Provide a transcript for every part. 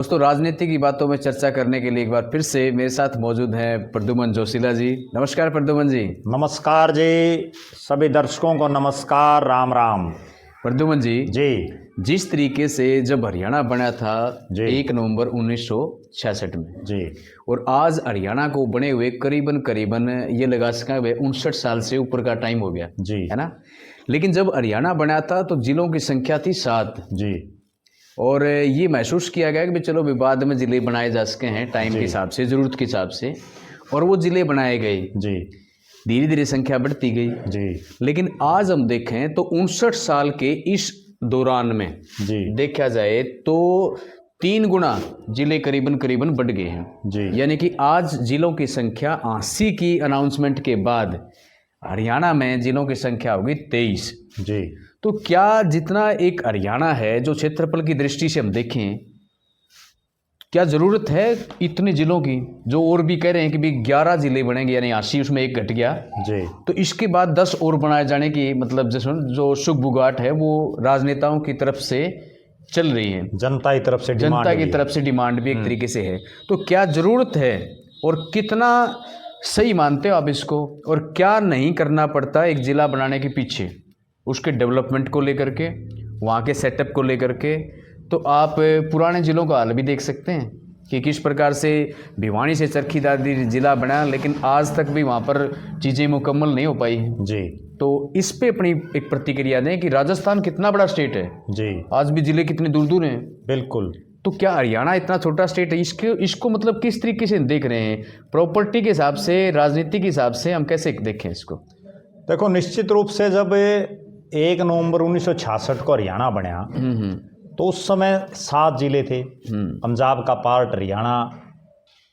दोस्तों, राजनीति की बातों में चर्चा करने के लिए एक बार फिर से मेरे साथ मौजूद हैं प्रद्युमन जोशीला जी। नमस्कार प्रद्युमन जी। नमस्कार जी, सभी दर्शकों को नमस्कार, राम राम। प्रद्युमन जी, जिस तरीके से जब हरियाणा बना था 1 नवंबर 1966 में जी, और आज हरियाणा को बने हुए करीबन ये लगा सका 59 साल से ऊपर का टाइम हो गया जी, है ना। लेकिन जब हरियाणा बना था तो जिलों की संख्या थी 7 जी, और ये महसूस किया गया कि भाई चलो विवाद में ज़िले बनाए जा सके हैं टाइम के हिसाब से, ज़रूरत के हिसाब से, और वो ज़िले बनाए गए। जी, धीरे धीरे संख्या बढ़ती गई जी, लेकिन आज हम देखें तो 59 साल के इस दौरान में जी, देखा जाए तो 3 गुना जिले करीबन बढ़ गए हैं जी, यानी कि आज जिलों की संख्या 80 की अनाउंसमेंट के बाद हरियाणा में जिलों की संख्या होगी 23। जी। तो क्या जितना एक हरियाणा है जो क्षेत्रफल की दृष्टि से हम देखें, क्या जरूरत है इतने जिलों की? जो और भी कह रहे हैं कि भी 11 जिले बनेंगे यानी 80 उसमें एक घट गया, जी, तो इसके बाद 10 और बनाए जाने की मतलब जो शुभ-बुगाट है वो राजनेताओं की तरफ से चल रही है, जनता की तरफ से डिमांड जनता की तरफ से डिमांड भी एक तरीके से है। तो क्या जरूरत है और कितना सही मानते हो आप इसको, और क्या नहीं करना पड़ता एक जिला बनाने के पीछे, उसके डेवलपमेंट को लेकर के, वहाँ के सेटअप को लेकर के? तो आप पुराने ज़िलों का हाल भी देख सकते हैं कि किस प्रकार से भिवानी से चरखी दादरी ज़िला बना लेकिन आज तक भी वहाँ पर चीज़ें मुकम्मल नहीं हो पाई हैं। जी, तो इस पे अपनी एक प्रतिक्रिया दें कि राजस्थान कितना बड़ा स्टेट है, जी, आज भी ज़िले कितने दूर दूर हैं। बिल्कुल। तो क्या हरियाणा इतना छोटा स्टेट है? इसको मतलब किस तरीके से देख रहे हैं? प्रॉपर्टी के हिसाब से, राजनीति के हिसाब से हम कैसे देखें इसको? देखो, निश्चित रूप से जब 1 नवंबर 1966 को हरियाणा बना तो उस समय 7 जिले थे। पंजाब का पार्ट हरियाणा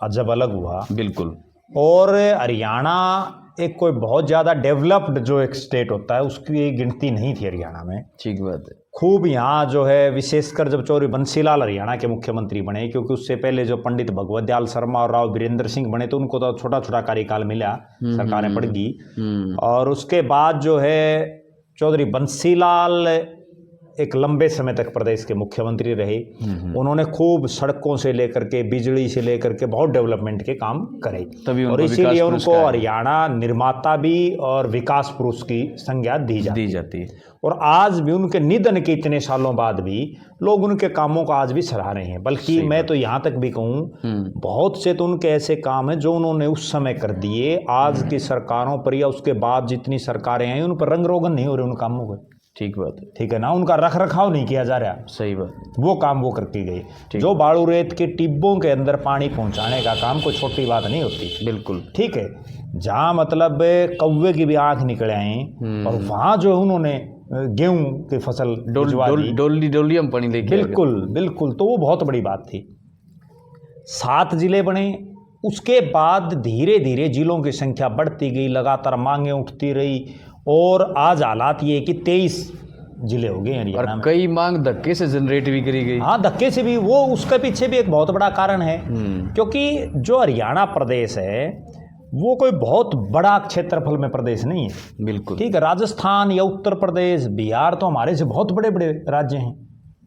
जब अलग हुआ, बिल्कुल, और हरियाणा एक कोई बहुत ज़्यादा डेवलप्ड जो एक स्टेट होता है उसकी गिनती नहीं थी हरियाणा में। ठीक बात है। खूब यहाँ जो है, विशेषकर जब चौधरी बंसीलाल हरियाणा के मुख्यमंत्री बने, क्योंकि उससे पहले जो पंडित भगवत दयाल शर्मा और राव वीरेंद्र सिंह बने तो उनको तो छोटा छोटा कार्यकाल मिला, सरकारें पड़ गई। और उसके बाद जो है चौधरी बंसीलाल एक लंबे समय तक प्रदेश के मुख्यमंत्री रहे। उन्होंने खूब सड़कों से लेकर के, बिजली से लेकर के बहुत डेवलपमेंट के काम करे, और इसीलिए उनको हरियाणा निर्माता भी और विकास पुरुष की संज्ञा दी जाती है। और आज भी उनके निधन के इतने सालों बाद भी लोग उनके कामों को आज भी सराह रहे हैं। बल्कि मैं तो यहाँ तक भी कहूँ, बहुत से तो उनके ऐसे काम हैं जो उन्होंने उस समय कर दिए, आज की सरकारों पर या उसके बाद जितनी सरकारें आई उन पर रंग रोगन नहीं हो रहे उन कामों को। ठीक बात है, ठीक है ना, उनका रख रखाव नहीं किया जा रहा। सही बात, वो काम वो करके गई। जो बालू रेत के टिब्बों के अंदर पानी पहुंचाने का काम कोई छोटी बात नहीं होती। बिल्कुल, ठीक है, जहाँ मतलब कौवे की भी आंख निकल आए और वहाँ जो उन्होंने गेहूं की फसल डोली हम पानी लेके, बिल्कुल बिल्कुल, तो वो बहुत बड़ी बात थी। 7 जिले बने, उसके बाद धीरे धीरे जिलों की संख्या बढ़ती गई, लगातार मांगे उठती रही, और आज हालात ये कि 23 जिले हो गए हरियाणा में। कई मांग धक्के से जनरेट भी करी गई। हाँ, धक्के से भी। वो उसके पीछे भी एक बहुत बड़ा कारण है, क्योंकि जो हरियाणा प्रदेश है वो कोई बहुत बड़ा क्षेत्रफल में प्रदेश नहीं है। बिल्कुल, ठीक है, राजस्थान या उत्तर प्रदेश, बिहार तो हमारे से बहुत बड़े बड़े राज्य हैं।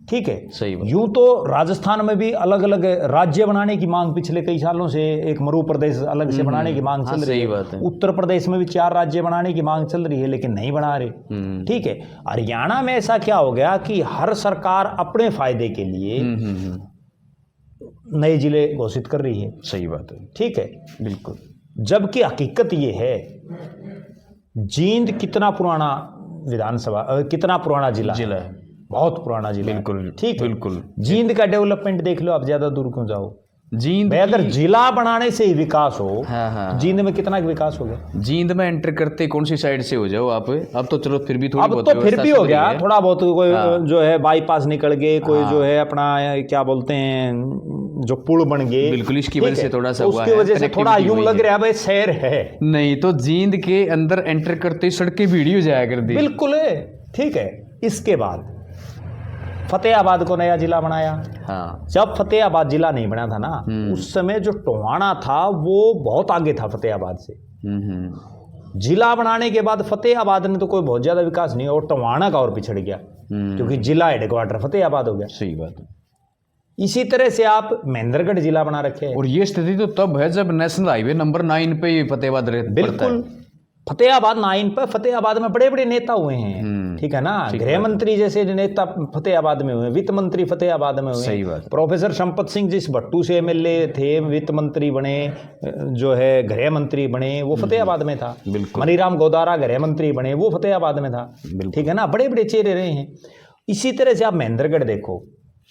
ठीक है, सही बात। यूं तो राजस्थान में भी अलग अलग राज्य बनाने की मांग पिछले कई सालों से, एक मरू प्रदेश अलग से बनाने की मांग चल रही है। उत्तर प्रदेश में भी 4 राज्य बनाने की मांग चल रही है, लेकिन नहीं बना रहे। ठीक है, हरियाणा में ऐसा क्या हो गया कि हर सरकार अपने फायदे के लिए नए जिले घोषित कर रही है। सही बात है, ठीक है, बिल्कुल। जबकि हकीकत ये है, जींद कितना पुराना विधानसभा, कितना पुराना जिला है, बहुत पुराना जिला। बिल्कुल, ठीक है, बिल्कुल। जींद का डेवलपमेंट देख लो, आप ज्यादा दूर क्यों जाओ। जींद अगर जिला बनाने से ही विकास हो, हाँ, जींद में कितना विकास हो गया। जींद में एंटर करते कौन सी साइड से हो जाओ आप, अब तो चलो फिर भी थोड़ी अब तो फिर भी हो गया थोड़ा बहुत, कोई जो है बाईपास निकल गए, कोई जो है अपना क्या बोलते हैं जो पुल बन गए। बिल्कुल, इसकी वजह से थोड़ा सा उसकी वजह से थोड़ा यूं लग रहा है भाई शहर है। नहीं तो जींद के अंदर एंटर करते सड़कें भीड़ी हो जाया कर दी। बिल्कुल है, ठीक है। इसके बाद फतेहाबाद को नया जिला बनाया। हाँ, जब फतेहाबाद जिला नहीं बना था ना, उस समय जो टोहाना था वो बहुत आगे था फतेहाबाद से। जिला बनाने के बाद फतेहाबाद ने तो कोई बहुत ज्यादा विकास नहीं, और टोहाना का और पिछड़ गया, क्योंकि जिला हेडक्वार्टर फतेहाबाद हो गया। सही बात है। इसी तरह से आप महेंद्रगढ़ जिला बना रखे हैं। और ये स्थिति तो तब है जब नेशनल हाईवे नंबर 9 पे ये फतेहाबाद पड़ता बिल्कुल, है। फतेहाबाद 9 पर, फतेहाबाद में बड़े बड़े नेता हुए हैं, ठीक है ना, गृह मंत्री जैसे नेता फतेहाबाद में हुए, वित्त मंत्री फतेहाबाद में हुए। सही बात। प्रोफेसर संपत सिंह जिस भट्टू से एमएलए थे, वित्त मंत्री बने, जो है गृह मंत्री बने, वो फतेहाबाद में था। बिल्कुल। मनीराम गोदारा गृह मंत्री बने, वो फतेहाबाद में था, ठीक है ना, बड़े बड़े चेहरे रहे हैं। इसी तरह से आप महेंद्रगढ़ देखो,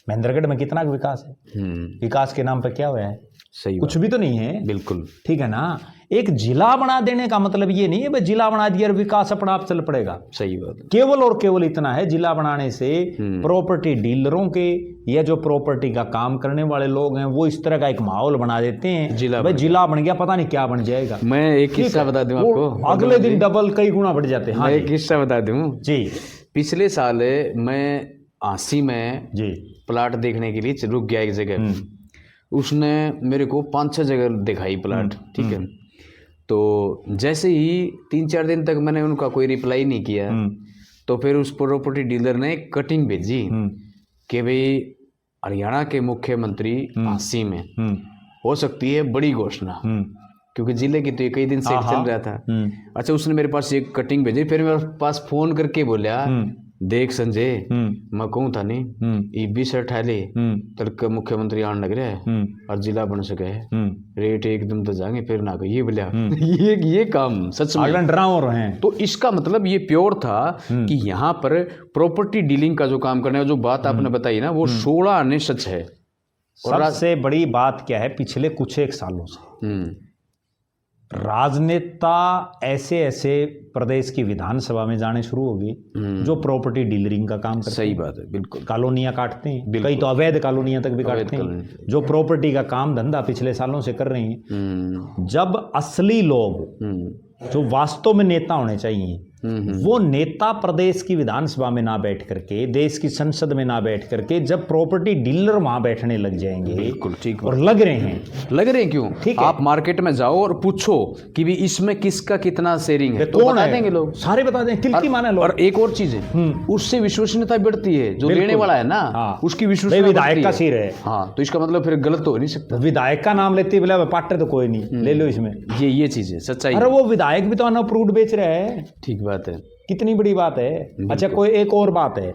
महेंद्रगढ़ में कितना विकास है, विकास के नाम पर क्या हुआ है, सही कुछ भी तो नहीं है। बिल्कुल, ठीक है ना। एक जिला बना देने का मतलब ये नहीं है भाई जिला बना दिया और विकास अपना आप चल पड़ेगा। सही बात। केवल और केवल इतना है, जिला बनाने से प्रॉपर्टी डीलरों के या जो प्रॉपर्टी का काम करने वाले लोग हैं वो इस तरह का एक माहौल बना देते हैं, भाई जिला बन गया, पता नहीं क्या बन जाएगा। मैं एक किस्सा बता दूं आपको, अगले दिन डबल कई गुना बढ़ जाते हैं। मैं एक किस्सा बता दूं जी। पिछले साल मैं आसी में जी प्लाट देखने के लिए रुक गया एक जगह। उसने मेरे को 5-6 जगह दिखाई प्लाट, ठीक है। तो जैसे ही 3-4 दिन तक मैंने उनका कोई रिप्लाई नहीं किया, तो फिर उस प्रॉपर्टी डीलर ने कटिंग भेजी कि भाई हरियाणा के मुख्यमंत्री आसी में हो सकती है बड़ी घोषणा, क्योंकि जिले की तो ये कई दिन से चल रहा था। अच्छा, उसने मेरे पास एक कटिंग भेजी, फिर मेरे पास फोन करके बोला, देख संजय, मैं कहूँ था नहीं ये 20-28 तक मुख्यमंत्री आने लग रहा है और जिला बन सके है, रेट एकदम तो जाएंगे, फिर ना ये बोला ये काम सच में डराओ रहे हैं। तो इसका मतलब ये प्योर था कि यहाँ पर प्रॉपर्टी डीलिंग का जो काम करना है, जो बात आपने बताई ना, वो 16 आने सच है। और सबसे बड़ी बात क्या है, पिछले कुछ एक सालों से राजनेता ऐसे ऐसे प्रदेश की विधानसभा में जाने शुरू हो गए जो प्रॉपर्टी डीलरिंग का काम करते हैं। सही बात है, बिल्कुल। कॉलोनियां काटते हैं, कई तो अवैध कॉलोनियां तक भी काटते हैं, जो प्रॉपर्टी का काम धंधा पिछले सालों से कर रहे हैं। जब असली लोग जो वास्तव में नेता होने चाहिए, वो नेता प्रदेश की विधानसभा में ना बैठ करके, देश की संसद में ना बैठ करके, जब प्रॉपर्टी डीलर वहां बैठने लग जाएंगे, बिल्कुल ठीक, और लग रहे हैं क्यों, ठीक है, आप मार्केट में जाओ और पूछो कि भी इसमें किसका कितना शेयरिंग है, तो बता देंगे लोग, सारे बता देंगे, तिलकी माने लोग। और एक और चीज है, उससे विश्वसनीयता बढ़ती है, जो लेने वाला है ना, उसकी विश्वसनीयता, विधायक का सिर है, हाँ, तो इसका मतलब फिर गलत तो हो नहीं सकता। विधायक का नाम लेते बोला पार्टनर तो कोई नहीं, ले लो इसमें, ये चीज है, सच्चाई। अरे वो विधायक भी तो अनअप्रूव्ड बेच रहा है। ठीक बात है, कितनी बड़ी बात है। अच्छा, कोई एक और बात है,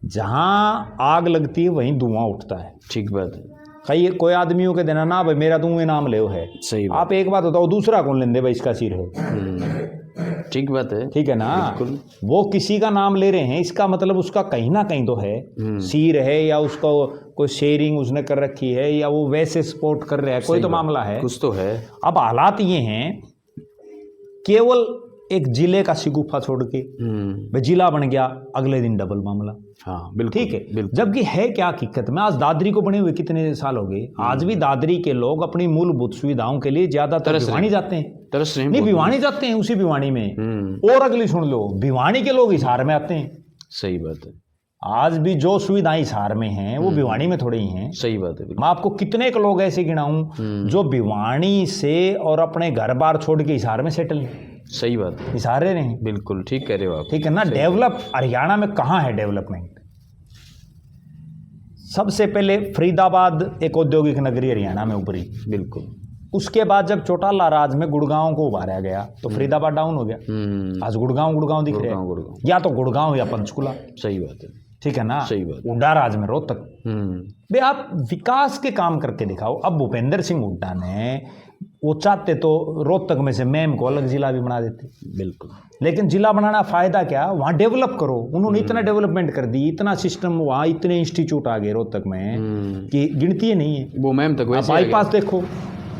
जहां आग लगती है वहीं धुआं उठता है। ठीक बात है। कोई आदमियों के देना ना भाई मेरा तुम नाम ले है, सही बात। आप एक बात बताओ, दूसरा कौन लेंदे भाई इसका सिर है, ठीक बात है, ठीक है ना। वो किसी का नाम ले रहे हैं, इसका मतलब उसका कहीं ना कहीं तो है, सिर है, या उसका कोई शेयरिंग उसने कर रखी है, या वो वैसे सपोर्ट कर रहा है, कोई तो मामला है, कुछ तो है। अब हालात ये हैं, केवल एक जिले का शिगुफा छोड़ के भाई जिला बन गया, अगले दिन डबल मामला। हाँ बिल्कुल, ठीक है। जबकि है क्या हकीकत में, आज दादरी को बने हुए कितने साल हो गए, आज भी दादरी के लोग अपनी मूलभूत सुविधाओं के लिए ज्यादातर भिवानी जाते हैं, नहीं भिवानी जाते हैं, उसी भिवानी में। और अगली सुन लो, भिवानी के लोग हिसार में आते हैं। सही बात है, आज भी जो सुविधाएं हिसार में हैं वो भिवानी में थोड़ी ही हैं। सही बात है। मैं आपको कितने के लोग ऐसे गिनाऊं जो भिवानी से और अपने घर बार छोड़ के हिसार में सेटल हैं। सही बात है, हिसार नहीं, बिल्कुल ठीक कह रहे हो आप, ठीक है ना। डेवलप हरियाणा में कहाँ है डेवलपमेंट? सबसे पहले फरीदाबाद एक औद्योगिक नगरी हरियाणा में उभरी, बिल्कुल। उसके बाद जब चौटाला राज में गुड़गांव को उभारा गया तो फरीदाबाद डाउन हो गया, आज गुड़गांव दिख रहा है, या तो गुड़गांव या पंचकुला। सही बात है, ठीक है ना। सही बात। हुड्डा राज में रोहतक, भाई आप विकास के काम करके दिखाओ। अब भूपेंद्र सिंह हुड्डा ने, वो चाहते तो रोहतक में से मैम को अलग जिला भी बना देते, बिल्कुल, लेकिन जिला बनाना फायदा क्या, वहां डेवलप करो। उन्होंने इतना डेवलपमेंट कर दी, इतना सिस्टम, वहां इतने इंस्टीट्यूट आ गए रोहतक में कि गिनती नहीं है। वो मैम तक वैसे बाईपास देखो,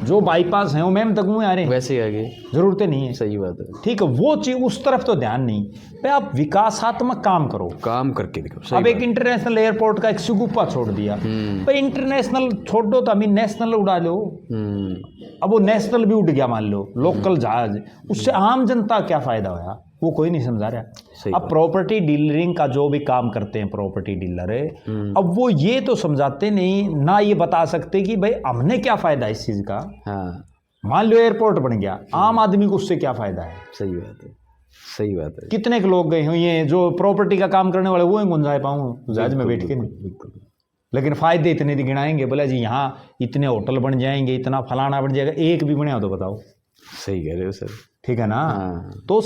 जो बाईपास है वो मैम तक मुँह आ रहे हैं, वैसे ही आगे जरूरतें नहीं है। सही बात है, ठीक है। वो चीज उस तरफ तो ध्यान नहीं, भाई आप विकासात्मक काम करो, काम करके दिखाओ। अब एक इंटरनेशनल एयरपोर्ट का एक सुगुप्पा छोड़ दिया, भाई इंटरनेशनल छोड़ दो तो अभी नेशनल उड़ा लो। अब वो नेशनल भी उड़ गया मान लो, लोकल जहाज, उससे आम जनता क्या फायदा होया, वो कोई नहीं समझा रहा। अब प्रॉपर्टी डीलरिंग का जो भी काम करते हैं प्रॉपर्टी डीलर है, अब वो ये तो समझाते नहीं ना, ये बता सकते कि भाई हमने क्या फायदा इस चीज का। हाँ, मान लो एयरपोर्ट बन गया, आम आदमी को उससे क्या फायदा है। सही बात है, सही बात है। कितने के लोग गए हो, ये जो प्रॉपर्टी का काम करने वाले वो ही गुंजाए पाऊँ जहाज में बैठ के नहीं। बिल्कुल, लेकिन फायदे इतने गिनाएंगे, बोला जी यहाँ इतने होटल बन जाएंगे, इतना फलाना बन जाएगा, एक भी बने हो तो बताओ। सही कह रहे हो सर। ठीक है ना। हाँ। तो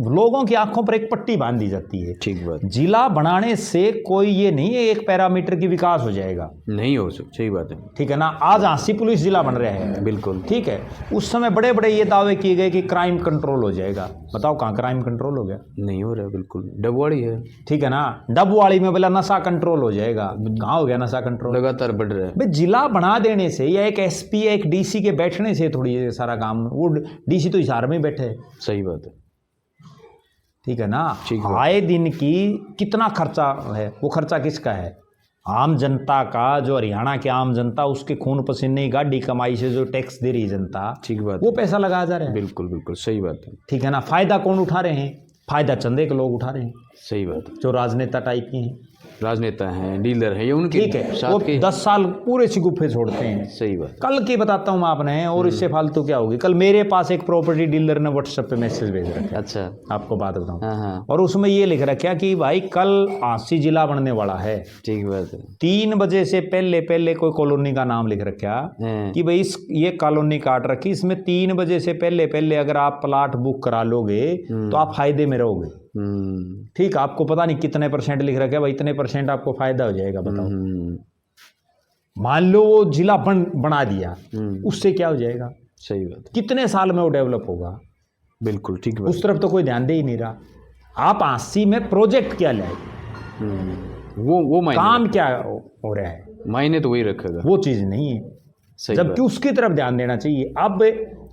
लोगों की आंखों पर एक पट्टी बांध दी जाती है। ठीक बात। जिला बनाने से कोई ये नहीं है एक पैरामीटर की विकास हो जाएगा, नहीं हो सकता। सही बात है। ठीक है ना। आज झांसी पुलिस जिला बन रहा है, बिल्कुल ठीक है। उस समय बड़े बड़े ये दावे किए गए कि क्राइम कंट्रोल हो जाएगा। बताओ कहाँ क्राइम कंट्रोल हो गया? नहीं हो रहा, बिल्कुल डबवाड़ी है। ठीक है ना। डबवाड़ी में बोला नशा कंट्रोल हो जाएगा, कहाँ हो गया नशा कंट्रोल? लगातार बढ़ रहा है। भाई जिला बना देने से या एक एसपी या एक डीसी के बैठने से थोड़ी ये सारा काम, वो डीसी तो हिसार में ही बैठे है। सही बात है। ठीक है ना। ठीक है। आए दिन की कितना खर्चा है, वो खर्चा किसका है? आम जनता का। जो हरियाणा की आम जनता, उसके खून पसीने की गाड़ी कमाई से जो टैक्स दे रही है जनता, ठीक बात वो पैसा लगाया जा रहा है। बिल्कुल बिल्कुल सही बात है। ठीक है ना। फायदा कौन उठा रहे हैं? फायदा चंदे के लोग उठा रहे हैं, सही बात है। जो राजनेता टाइप के हैं, राजनेता हैं, डीलर हैं, ये उनके ठीक है। वो साथ के। 10 साल पूरे शिगुफे छोड़ते हैं। सही बात। कल की बताता हूँ मैं आपने, और इससे फालतू क्या होगी। कल मेरे पास एक प्रॉपर्टी डीलर ने व्हाट्सएप पे मैसेज भेज रखा, अच्छा। आपको बात बताऊँ, हाँ हाँ और उसमें ये लिख रखा कि भाई कल झांसी जिला बनने वाला है। ठीक बात है। 3 बजे से पहले पहले कोई कॉलोनी का नाम लिख रखा हैं। कि भाई ये कॉलोनी काट रखी, इसमें 3 बजे से पहले पहले अगर आप प्लाट बुक करा लोगे तो आप फायदे में रहोगे। ठीक, आपको पता नहीं कितने % लिख रखा है भाई, इतने % आपको फायदा हो जाएगा। बताओ, मान लो वो जिला बना दिया, उससे क्या हो जाएगा? सही बात है। कितने साल में वो डेवलप होगा? बिल्कुल ठीक बात। उस तरफ तो कोई ध्यान दे ही नहीं रहा। आप झांसी में प्रोजेक्ट क्या लाए, वो मायने काम क्या हो रहा है, मायने तो वही रखेगा, वो चीज़ नहीं है। सही जबकि उसकी तरफ ध्यान देना चाहिए। अब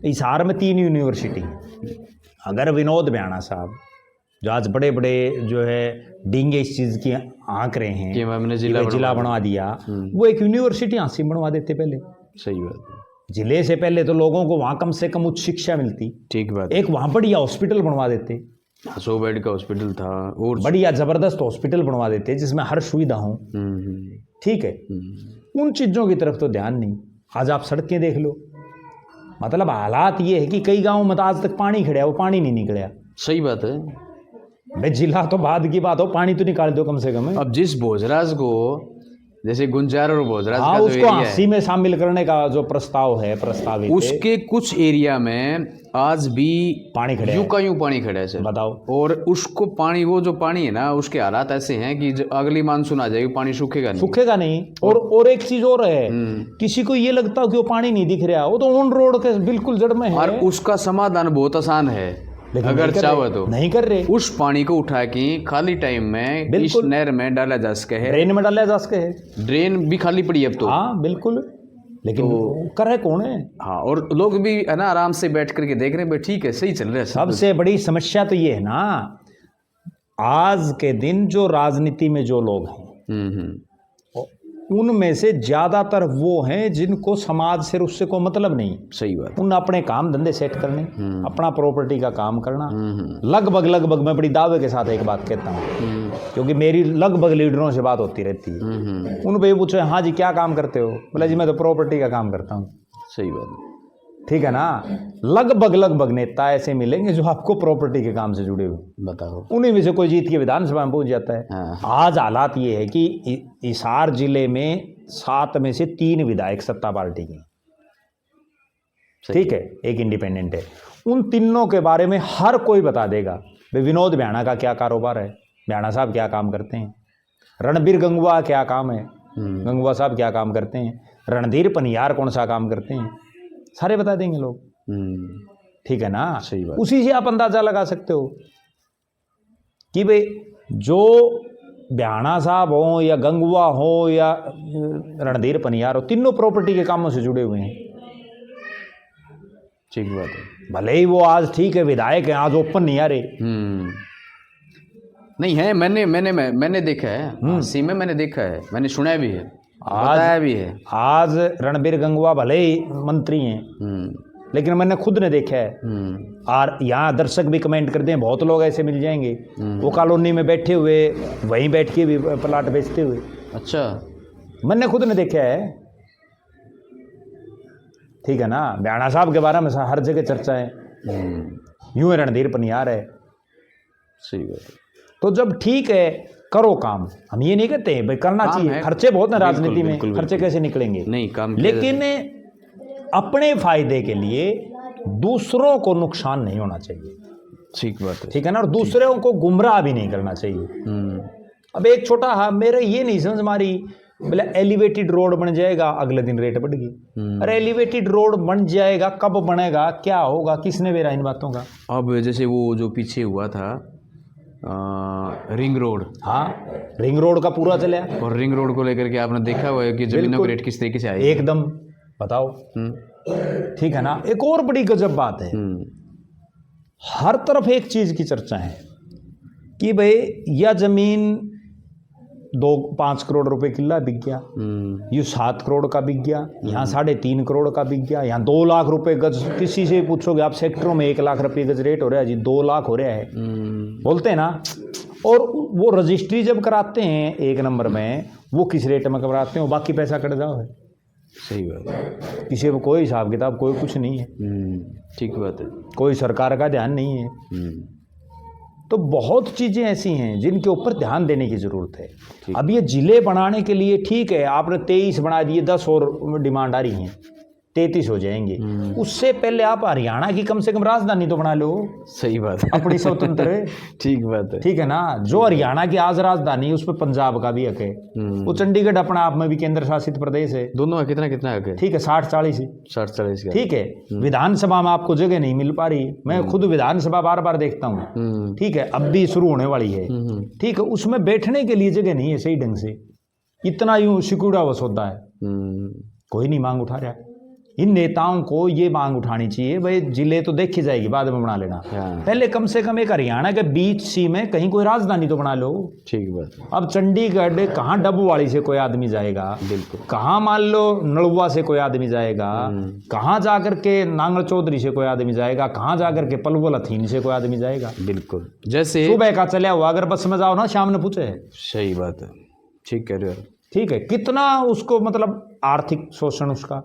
हिसार में 3 यूनिवर्सिटी हैं। अगर विनोद भ्याणा साहब, जो आज बड़े बड़े जो है डींगे इस चीज़ की आंक रहे हैं कि हमने जिला बनवा दिया, वो एक यूनिवर्सिटी झांसी बनवा देते पहले। सही बात है। जिले से पहले तो लोगों को वहाँ कम से कम उच्च शिक्षा मिलती। ठीक बात। एक वहाँ बढ़िया हॉस्पिटल बनवा देते, 100 बेड का हॉस्पिटल था, और बढ़िया जबरदस्त हॉस्पिटल बनवा देते जिसमें हर सुविधा हो। ठीक है। उन चीज़ों की तरफ तो ध्यान नहीं। आज आप सड़कें देख लो, मतलब हालात ये है कि कई गाँव में तो आज तक पानी खड़ा है, वो पानी नहीं निकला। सही बात है। भाई जिला तो बाद की बात हो, पानी तो निकाल दो कम से कम। अब जिस भोजराज को, जैसे गुंजार और भोजराज हाँ, का जो उसको एरिया झांसी में शामिल करने का जो प्रस्ताव है, प्रस्तावित है, उसके कुछ एरिया में आज भी पानी खड़ा है। यूं का यूं पानी खड़ा है सर। बताओ। और उसको पानी, वो जो पानी है ना, उसके हालात ऐसे हैं कि अगली मानसून आ जाएगी, पानी सूखेगा नहीं। सूखेगा नहीं। और एक चीज और है, किसी को ये लगता हो कि वो पानी नहीं दिख रहा, वो तो ऑन रोड के बिल्कुल जड़ में है। और उसका समाधान बहुत आसान है, अगर चाहो तो। नहीं कर रहे। उस पानी को उठा के खाली टाइम में इस नहर में डाला जा सके है, ड्रेन में डाला जा सके है। ड्रेन भी खाली पड़ी अब तो। हाँ बिल्कुल, लेकिन करे कौन है? हाँ, और लोग भी है ना आराम से बैठ करके देख रहे हैं, ठीक है, सही चल रहा है। सबसे बड़ी समस्या तो ये है ना, आज के दिन जो राजनीति में जो लोग हैं, उनमें से ज्यादातर वो हैं जिनको समाज से उससे कोई मतलब नहीं। सही बात। उन अपने काम धंधे सेट करने, अपना प्रॉपर्टी का काम करना। लगभग मैं बड़ी दावे के साथ एक बात कहता हूँ, क्योंकि मेरी लगभग लीडरों से बात होती रहती है। उन पे पूछे, हाँ जी क्या काम करते हो? बोला जी मैं तो प्रॉपर्टी का काम करता हूँ। सही बात है। ठीक है ना। लगभग नेता ऐसे मिलेंगे जो आपको प्रॉपर्टी के काम से जुड़े हुए। बताओ, उन्हीं में से कोई जीत के विधानसभा में पहुंच जाता है। हाँ। आज हालात ये है कि हिसार जिले में 7 में से 3 विधायक सत्ता पार्टी के, ठीक है, एक इंडिपेंडेंट है। उन तीनों के बारे में हर कोई बता देगा भाई विनोद भ्याणा का क्या कारोबार है, भ्याणा साहब क्या काम करते हैं, रणबीर गंगवा क्या काम है, गंगवा साहब क्या काम करते हैं, रणधीर पनियार कौन सा काम करते हैं, सारे बता देंगे लोग। ठीक है ना। सही बात। उसी से आप अंदाजा लगा सकते हो कि भाई जो भ्याणा साहब हो या गंगवा हो या रणधीर पनियार हो, तीनों प्रॉपर्टी के कामों से जुड़े हुए हैं। ठीक बात है। भले ही वो आज ठीक है विधायक है, आज ओपन नहीं आ रहे। नहीं है, मैंने देखा है, झांसी में मैंने देखा है, मैंने सुना भी है, बताया भी है। आज रणबीर गंगवा भले ही मंत्री हैं, लेकिन मैंने खुद ने देखा है। और यहाँ दर्शक भी कमेंट करते हैं, बहुत लोग ऐसे मिल जाएंगे वो कॉलोनी में बैठे हुए, वहीं बैठ के भी प्लाट बेचते हुए। अच्छा, मैंने खुद ने देखा है। ठीक है ना। भ्याणा साहब के बारे में हर जगह चर्चा है, यूं रणधीर पनियार है। सही बात है। तो जब ठीक है करो काम। हम ये नहीं कहते भाई करना काम चाहिए, है। खर्चे बहुत हैं राजनीति में, बिल्कुल, खर्चे कैसे निकलेंगे, नहीं काम किया लेकिन अपने फायदे के लिए दूसरों को नुकसान नहीं होना चाहिए, ठीक बात है। ठीक है ना, और दूसरों को गुमराह भी नहीं करना चाहिए। अब एक छोटा मेरे ये नहीं समझ मारी, बोले एलिवेटेड रोड बन जाएगा, अगले दिन रेट बढ़ गई। अरे एलिवेटेड रोड बन जाएगा, कब बनेगा, क्या होगा, किसने बेरा इन बातों का। अब जैसे वो जो पीछे हुआ था रिंग रोड, हाँ, रिंग रोड का पूरा चला, और रिंग रोड को लेकर के आपने देखा हुआ है कि जमीनों के रेट किस तरीके से आए एकदम, बताओ, ठीक है ना। एक और बड़ी गजब बात है, हर तरफ एक चीज की चर्चा है कि भाई यह जमीन 2-5 करोड़ रुपए किला बिक गया, ये 7 करोड़ का बिक गया, यहाँ 3.5 करोड़ का बिक गया, यहाँ 2 लाख रुपए गज। किसी से पूछोगे आप, सेक्टरों में 1 लाख रुपए गज रेट हो रहा है जी, 2 लाख हो रहा है, बोलते हैं ना। और वो रजिस्ट्री जब कराते हैं 1 नंबर में, वो किस रेट में कराते हैं, वो बाकी पैसा कट जाओ है। सही बात है। किसी को कोई हिसाब किताब, कोई कुछ नहीं है, ठीक बात है। कोई सरकार का ध्यान नहीं है। तो बहुत चीज़ें ऐसी हैं जिनके ऊपर ध्यान देने की ज़रूरत है। अब ये जिले बनाने के लिए ठीक है, आपने 23 बना दिए, 10 और डिमांड आ रही हैं, 33 हो जाएंगे। उससे पहले आप हरियाणा की कम से कम राजधानी तो बना लो। सही बात है, अपनी स्वतंत्र ठीक बात है, ठीक है ना। जो हरियाणा की आज राजधानी है, उस पर पंजाब का भी हक है, वो चंडीगढ़ अपने आप में भी केंद्र शासित प्रदेश है। दोनों का कितना कितना हक है, ठीक है, 60-40 ही, 60-40 का, ठीक है। विधानसभा में आपको जगह नहीं मिल पा रही, मैं खुद विधानसभा बार बार देखता हूँ, ठीक है, अब भी शुरू होने वाली है, ठीक है, उसमें बैठने के लिए जगह नहीं है सही ढंग से, इतना यूं सिकुड़ा वस होता है, कोई नहीं मांग उठा रहा। इन नेताओं को ये मांग उठानी चाहिए, भाई जिले तो देखी जाएगी, बाद में बना लेना, पहले कम से कम एक हरियाणा के बीच सी में कहीं कोई राजधानी तो बना लो। ठीक बात है। अब चंडीगढ़ कहाँ डब्बूवाड़ी से कोई आदमी जाएगा, बिल्कुल, कहाँ मान लो नलुआ से कोई आदमी जाएगा, कहाँ जाकर के नांगल चौधरी से कोई आदमी जाएगा, कहाँ जाकर के पलवल हथीन से कोई आदमी जाएगा। बिल्कुल, जैसे सुबह का चला हुआ अगर बस में जाओ ना, शाम ने पूछे। सही बात है, ठीक कह रहे हो, ठीक है। कितना उसको मतलब आर्थिक शोषण, उसका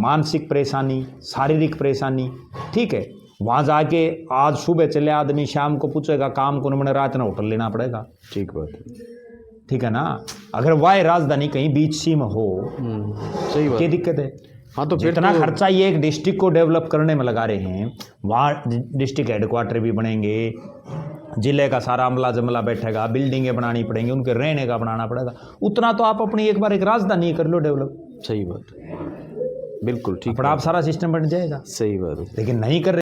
मानसिक परेशानी, शारीरिक परेशानी, ठीक है। वहां जाके आज सुबह चले आदमी, शाम को पूछेगा काम को, मैंने रात में होटल लेना पड़ेगा। ठीक बात है, ठीक है ना। अगर वह राजधानी कहीं बीच सी में हो, सही बात, क्या दिक्कत है। हाँ, तो जितना खर्चा ये एक डिस्ट्रिक्ट को डेवलप करने में लगा रहे हैं, वहाँ डिस्ट्रिक्ट हेडक्वार्टर भी बनेंगे, जिले का सारा अमला जमला बैठेगा, बिल्डिंगें बनानी पड़ेंगी, उनके रहने का बनाना पड़ेगा, उतना तो आप अपनी एक बार एक राजधानी कर लो डेवलप। सही बात, बिल्कुल ठीक, आप सारा सिस्टम बन जाएगा। सही बात है, लेकिन नहीं कर रहे।